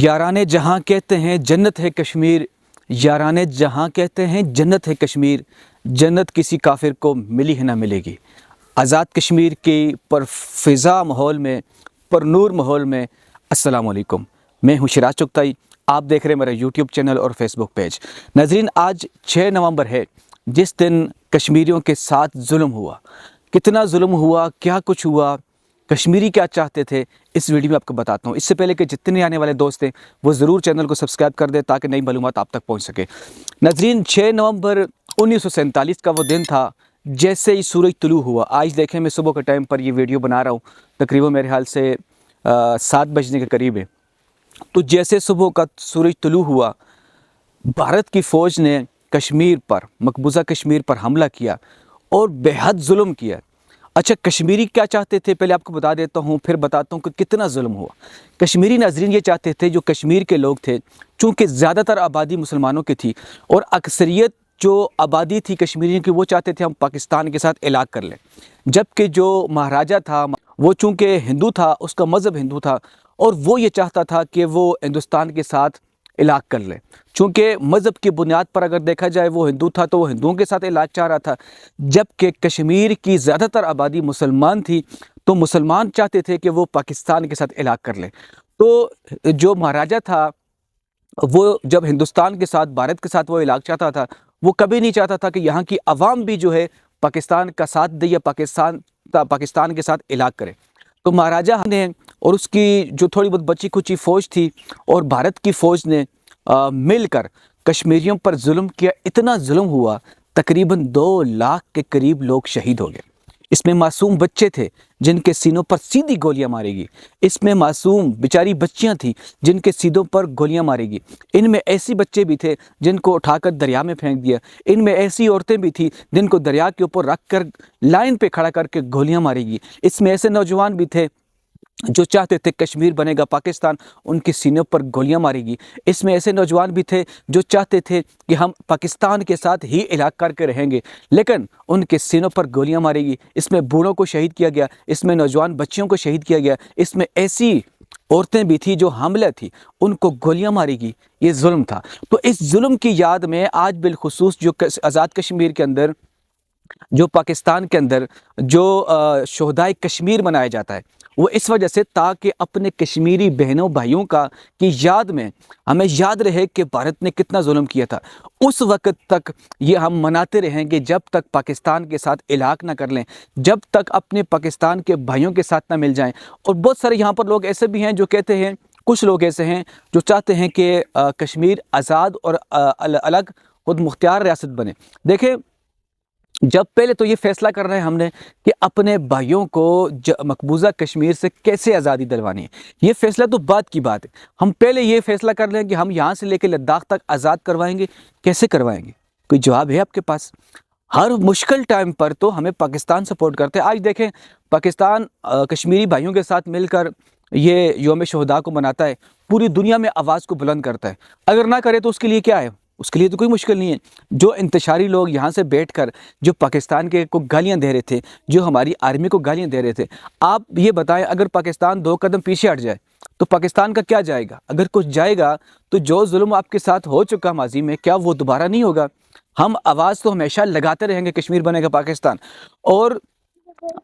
یارانے جہاں کہتے ہیں جنت ہے کشمیر، یارانے جہاں کہتے ہیں جنت ہے کشمیر، جنت کسی کافر کو ملی ہے نہ ملے گی۔ آزاد کشمیر کی پر فضا ماحول میں، پر نور ماحول میں، السلام علیکم، میں ہوں شراز چغتائی، آپ دیکھ رہے ہیں میرا یوٹیوب چینل اور فیس بک پیج۔ ناظرین، آج 6 نومبر ہے، جس دن کشمیریوں کے ساتھ ظلم ہوا۔ کتنا ظلم ہوا، کیا کچھ ہوا، کشمیری کیا چاہتے تھے، اس ویڈیو میں آپ کو بتاتا ہوں۔ اس سے پہلے کہ جتنے آنے والے دوست ہیں وہ ضرور چینل کو سبسکرائب کر دیں تاکہ نئی معلومات آپ تک پہنچ سکے۔ ناظرین، 6 نومبر 1947 کا وہ دن تھا جیسے ہی سورج طلوع ہوا۔ آج دیکھیں، میں صبح کے ٹائم پر یہ ویڈیو بنا رہا ہوں، تقریباً میرے خیال سے 7 بجنے کے قریب ہے۔ تو جیسے صبح کا سورج طلوع ہوا، بھارت کی فوج نے کشمیر پر، مقبوضہ کشمیر پر حملہ کیا اور بے حد ظلم کیا۔ اچھا، کشمیری کیا چاہتے تھے، پہلے آپ کو بتا دیتا ہوں، پھر بتاتا ہوں کہ کتنا ظلم ہوا۔ کشمیری ناظرین یہ چاہتے تھے، جو کشمیر کے لوگ تھے، چونکہ زیادہ تر آبادی مسلمانوں کی تھی اور اکثریت جو آبادی تھی کشمیریوں کی، وہ چاہتے تھے ہم پاکستان کے ساتھ الگ کر لیں۔ جبکہ جو مہاراجہ تھا وہ چونکہ ہندو تھا، اس کا مذہب ہندو تھا، اور وہ یہ چاہتا تھا کہ وہ ہندوستان کے ساتھ الگ کر لے۔ چونکہ مذہب کی بنیاد پر اگر دیکھا جائے وہ ہندو تھا تو وہ ہندوؤں کے ساتھ الگ چاہ رہا تھا، جبکہ کشمیر کی زیادہ تر آبادی مسلمان تھی تو مسلمان چاہتے تھے کہ وہ پاکستان کے ساتھ الگ کر لیں۔ تو جو مہاراجہ تھا وہ جب ہندوستان کے ساتھ، بھارت کے ساتھ وہ الگ چاہتا تھا، وہ کبھی نہیں چاہتا تھا کہ یہاں کی عوام بھی جو ہے پاکستان کا ساتھ دے یا پاکستان کے ساتھ الگ کرے۔ تو مہاراجہ نے اور اس کی جو تھوڑی بہت بچی کچی فوج تھی اور بھارت کی فوج نے مل کر کشمیریوں پر ظلم کیا۔ اتنا ظلم ہوا، تقریباً 2 لاکھ کے قریب لوگ شہید ہو گئے۔ اس میں معصوم بچے تھے جن کے سینوں پر سیدھی گولیاں مارے گی، اس میں معصوم بیچاری بچیاں تھیں جن کے سینوں پر گولیاں مارے گی، ان میں ایسی بچے بھی تھے جن کو اٹھا کر دریا میں پھینک دیا، ان میں ایسی عورتیں بھی تھیں جن کو دریا کے اوپر رکھ کر لائن پہ کھڑا کر کے گولیاں مارے گی، اس میں ایسے نوجوان بھی تھے جو چاہتے تھے کشمیر بنے گا پاکستان، ان کے سینوں پر گولیاں مارے گی، اس میں ایسے نوجوان بھی تھے جو چاہتے تھے کہ ہم پاکستان کے ساتھ ہی الگ کر کے رہیں گے، لیکن ان کے سینوں پر گولیاں مارے گی۔ اس میں بوڑھوں کو شہید کیا گیا، اس میں نوجوان بچیوں کو شہید کیا گیا، اس میں ایسی عورتیں بھی تھیں جو حاملہ تھیں، ان کو گولیاں مارے گی۔ یہ ظلم تھا۔ تو اس ظلم کی یاد میں آج بالخصوص جو آزاد کشمیر کے اندر، جو پاکستان کے اندر جو شہدائے کشمیر منایا جاتا ہے، وہ اس وجہ سے تاکہ اپنے کشمیری بہنوں بھائیوں کی یاد میں ہمیں یاد رہے کہ بھارت نے کتنا ظلم کیا تھا۔ اس وقت تک یہ ہم مناتے رہیں گے جب تک پاکستان کے ساتھ الحاق نہ کر لیں، جب تک اپنے پاکستان کے بھائیوں کے ساتھ نہ مل جائیں۔ اور بہت سارے یہاں پر لوگ ایسے بھی ہیں جو کہتے ہیں، کچھ لوگ ایسے ہیں جو چاہتے ہیں کہ کشمیر آزاد اور الگ خود مختار ریاست بنے۔ دیکھیں، جب پہلے تو یہ فیصلہ کر رہے ہیں ہم نے کہ اپنے بھائیوں کو مقبوضہ کشمیر سے کیسے آزادی دلوانی ہے، یہ فیصلہ تو بعد کی بات ہے۔ ہم پہلے یہ فیصلہ کر لیں کہ ہم یہاں سے لے کے لداخ تک آزاد کروائیں گے۔ کیسے کروائیں گے؟ کوئی جواب ہے آپ کے پاس؟ ہر مشکل ٹائم پر تو ہمیں پاکستان سپورٹ کرتے ہیں۔ آج دیکھیں، پاکستان کشمیری بھائیوں کے ساتھ مل کر یہ یوم شہداء کو مناتا ہے، پوری دنیا میں آواز کو بلند کرتا ہے۔ اگر نہ کرے تو اس کے لیے کیا ہے؟ اس کے لیے تو کوئی مشکل نہیں ہے۔ جو انتشاری لوگ یہاں سے بیٹھ کر جو پاکستان کے کو گالیاں دے رہے تھے، جو ہماری آرمی کو گالیاں دے رہے تھے، آپ یہ بتائیں، اگر پاکستان 2 قدم پیچھے ہٹ جائے تو پاکستان کا کیا جائے گا؟ اگر کچھ جائے گا تو جو ظلم آپ کے ساتھ ہو چکا ماضی میں، کیا وہ دوبارہ نہیں ہوگا؟ ہم آواز تو ہمیشہ لگاتے رہیں گے، کشمیر بنے گا پاکستان۔ اور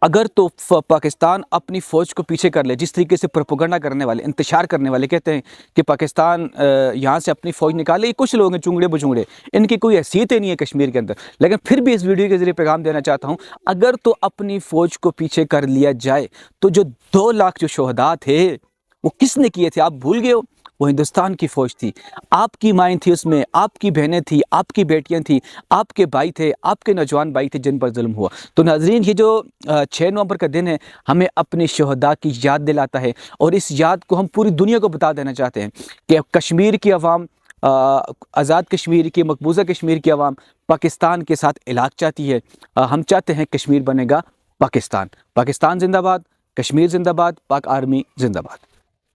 اگر تو پاکستان اپنی فوج کو پیچھے کر لے، جس طریقے سے پروپیگنڈا کرنے والے، انتشار کرنے والے کہتے ہیں کہ پاکستان یہاں سے اپنی فوج نکالے، یہ کچھ لوگ ہیں چونگڑے بچونگڑے، ان کی کوئی حیثیت ہی نہیں ہے کشمیر کے اندر، لیکن پھر بھی اس ویڈیو کے ذریعے پیغام دینا چاہتا ہوں، اگر تو اپنی فوج کو پیچھے کر لیا جائے تو جو 2 لاکھ جو شہداء تھے وہ کس نے کیے تھے؟ آپ بھول گئے ہو؟ وہ ہندوستان کی فوج تھی، آپ کی مائیں تھی، اس میں آپ کی بہنیں تھیں، آپ کی بیٹیاں تھیں، آپ کے بھائی تھے، آپ کے نوجوان بھائی تھے جن پر ظلم ہوا۔ تو ناظرین، یہ جو 6 نومبر کا دن ہے، ہمیں اپنے شہداء کی یاد دلاتا ہے، اور اس یاد کو ہم پوری دنیا کو بتا دینا چاہتے ہیں کہ کشمیر کی عوام، آزاد کشمیر کی، مقبوضہ کشمیر کی عوام پاکستان کے ساتھ الحاق چاہتی ہے۔ ہم چاہتے ہیں کشمیر بنے گا پاکستان۔ پاکستان زندہ باد، کشمیر زندہ باد، پاک آرمی زندہ باد۔